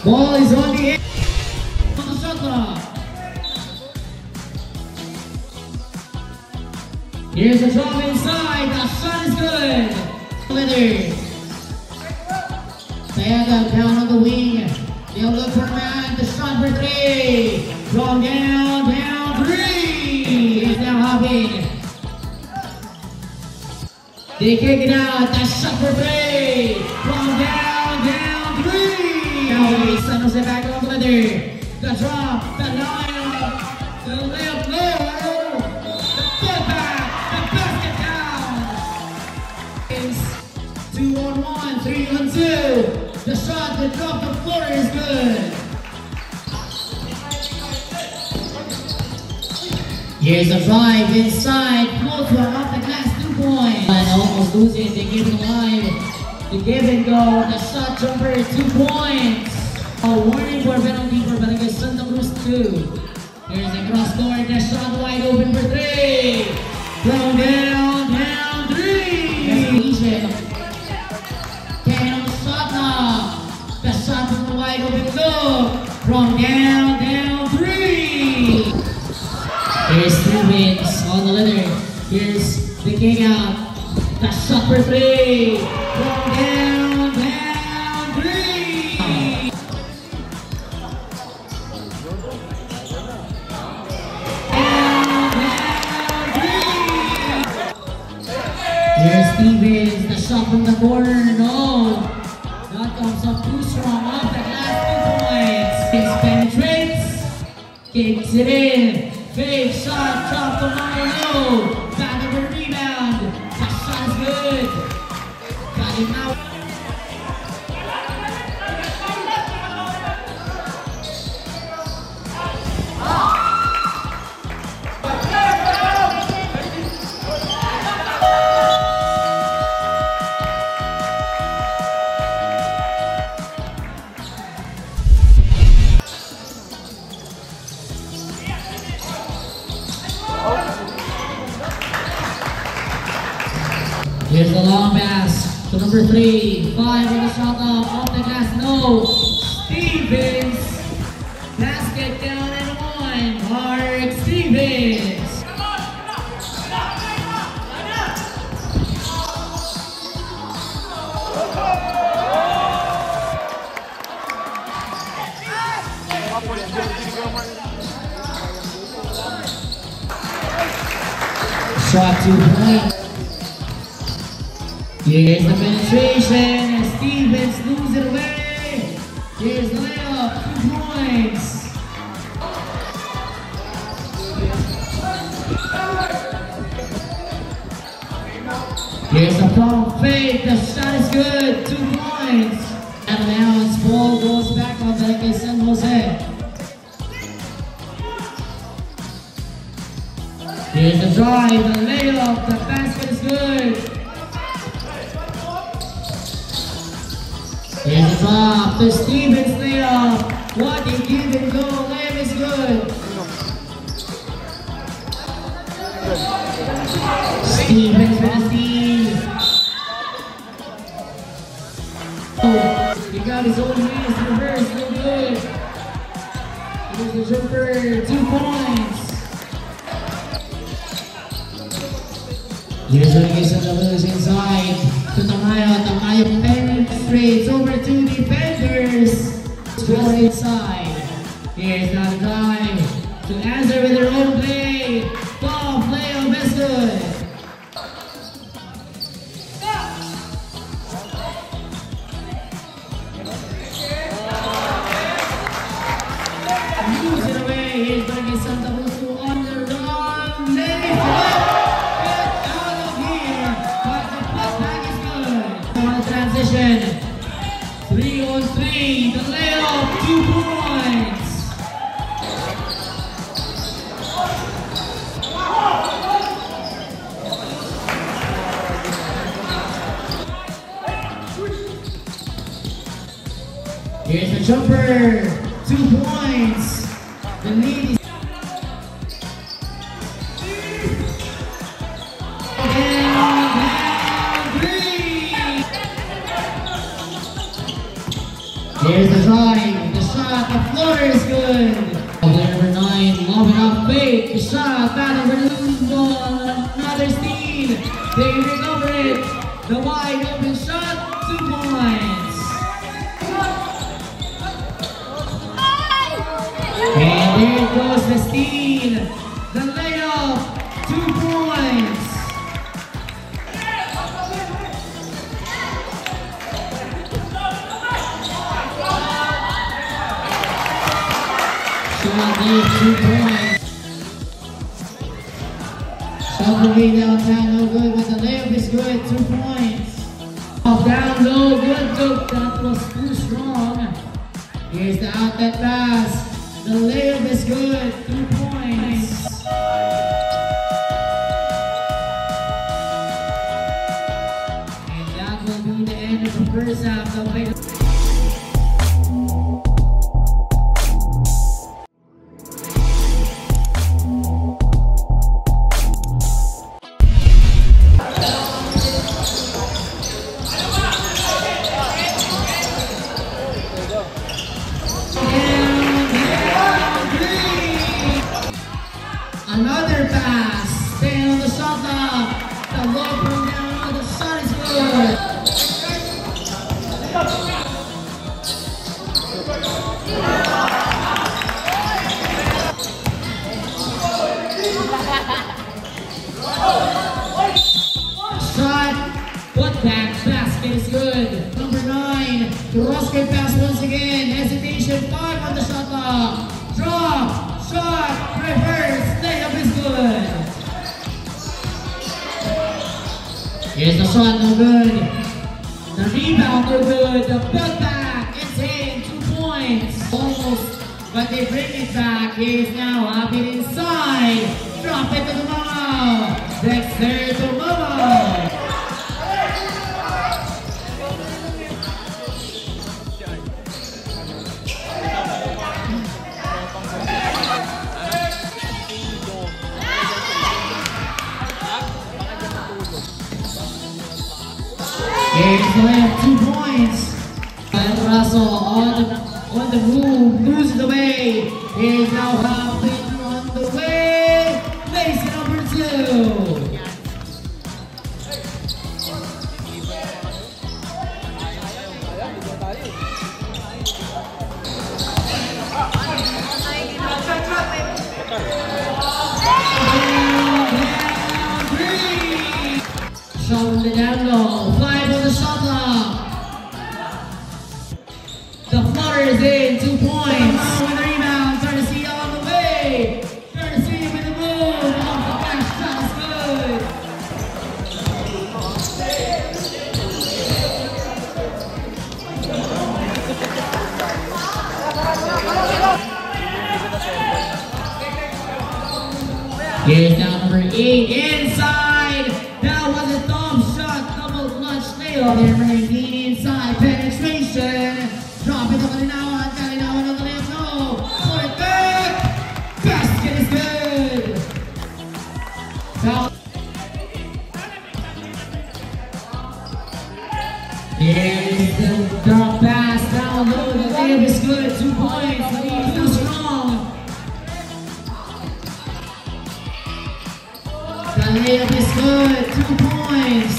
Ball is on the end. On the shot clock. Here's the drop inside. The shot is good. Leather. Sayada down on the wing. They'll look for a man. The shot for three. From down, three. He's now hopping. They kick it out. The shot for three. From down, three. Now San Jose back on the leather. The drop, the line, the layup low. The putback, the basket down. It's 2-on-1, 3-on-2. The shot, the drop, the floor is good. Here's a drive inside, close one off the glass, 2 points. And almost losing, they give it alive. The give and go, the shot jumper, 2 points. A warning for penalty for Barangay Santa Cruz 2. Here's a cross court, the shot wide open for 3. From down, 3. Can on the shot now. The shot from the wide open look. From down, 3. Here's Stevens on the leather. Here's the kick out. The shot for 3. From down, 3. Here's Stevens, the shot from the corner, no. That comes up too strong off the glass, 2 points. Penetrates, kicks it in. Fake shot, drop the Mario. Back of the rebound. The shot is good. Got him out. Here's the long pass to number 3. 5 on the shot off the glass. No. Stevens. Basket down and 1. Mark Stevens. Shot 2 points. Here's the penetration, and Stevens moves it away. Here's the layup, 2 points. Here's the pump fake, the shot is good, 2 points. And now its ball goes back on Barangay San Jose. Here's the drive, the layup, the basket is good. Here's the drop, the Stevens layup. What a give and go, layup is good. Stevens with a steal. Oh, he got his own hands to reverse, no good. Here's the jumper, 2 points. Here's Barangay Santa Cruz inside. To Tamayo penetrates over 2 defenders. Score inside. Here's the drive to answer with their own play. Ball layup is good. Moves it away. Here's Barangay Santa Cruz on the run. Lay get out of here. But the putback is good. On the transition. 3-on-3. The layup. 2 points. Here's the jumper, 2 points. The lead is down 3. Here's the drive. Big shot, battle for the loose ball, another steam. They recover it. The wide open shot, 2 points. And there goes the steam. The layup, 2 points. Shot is 2 points. Shot will be downtown, no good, but the layup is good, 2 points. Off down low, good look, that was too strong. Here's the outlet pass. The layup is good, 2 points. And that will be the end of the first half. Another pass, staying on the shot clock. The low from down, the shot is good. Shot, put back, basket is good. Number 9, the roster pass once again. Hesitation, 5 on the shot clock. Drop, shot, reverse. Layup is good. Here's the shot, no good. The rebound, no good. The putback, it's in, 2 points. Almost, but they bring it back. Here's now, up it inside. Drop it to the Momo. Dexter to Momo. Here's the layup, 2 points. And Russell on the move, loses the way. Here's now Hopping on the way. Place number 2. Shot from the down low, 5 on the shot clock. The flutter is in, 2 points. With the rebound, trying to see on the way. Trying to see with the move. Off the back shot is good. Here's now number 8 inside. That was a thumb shot, double clutch layup. Number 19 inside, penetration. Drop it over the now, another layup, no. Put it back. Basket is good. Now, here's the drop pass down low. The layup is good, 2 points. Lead too strong. The layup is good, 2 points.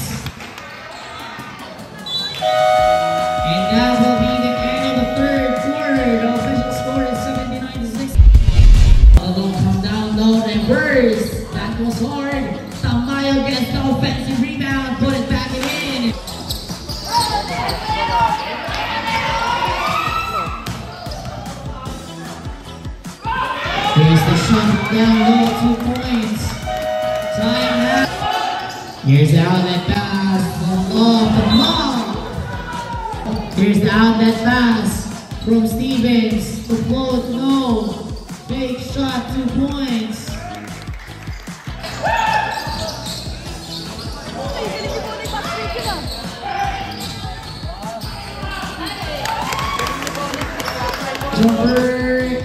And that will be the end of the third quarter. The official score is 79-6. Although come down low and burst. That was hard. Tamayo gets the offensive rebound, put it back in. Here's the shot down low, 2 points. Time out. Here's the outlet pass from off the block. Here's the outlet pass from Stevens to float, no. Big shot, 2 points. Jumper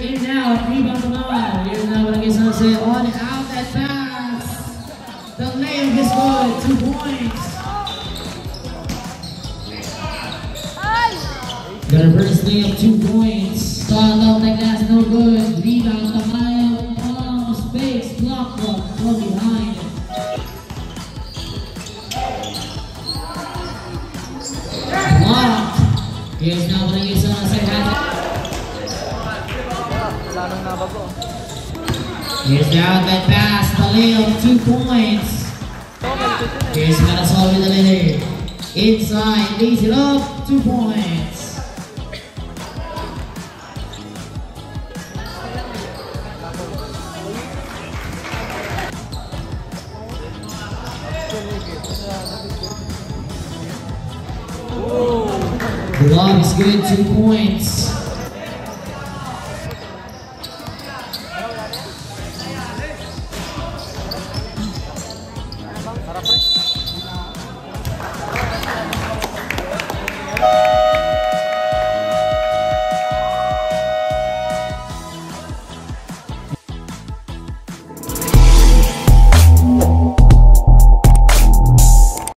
in now, rebound to Mama. Here's now what I guess I'll say on the outlet pass. The layup is good, 2 points. The reverse layup, 2 points. Shot off the glass, no good. Rebound, Tamayo, pumps, fakes, block. ng nabago. Here's the outlet pass, Baleo, 2 points. Here's Marasol with the leader. Inside, lays it up, 2 points. The lob is good, 2 points.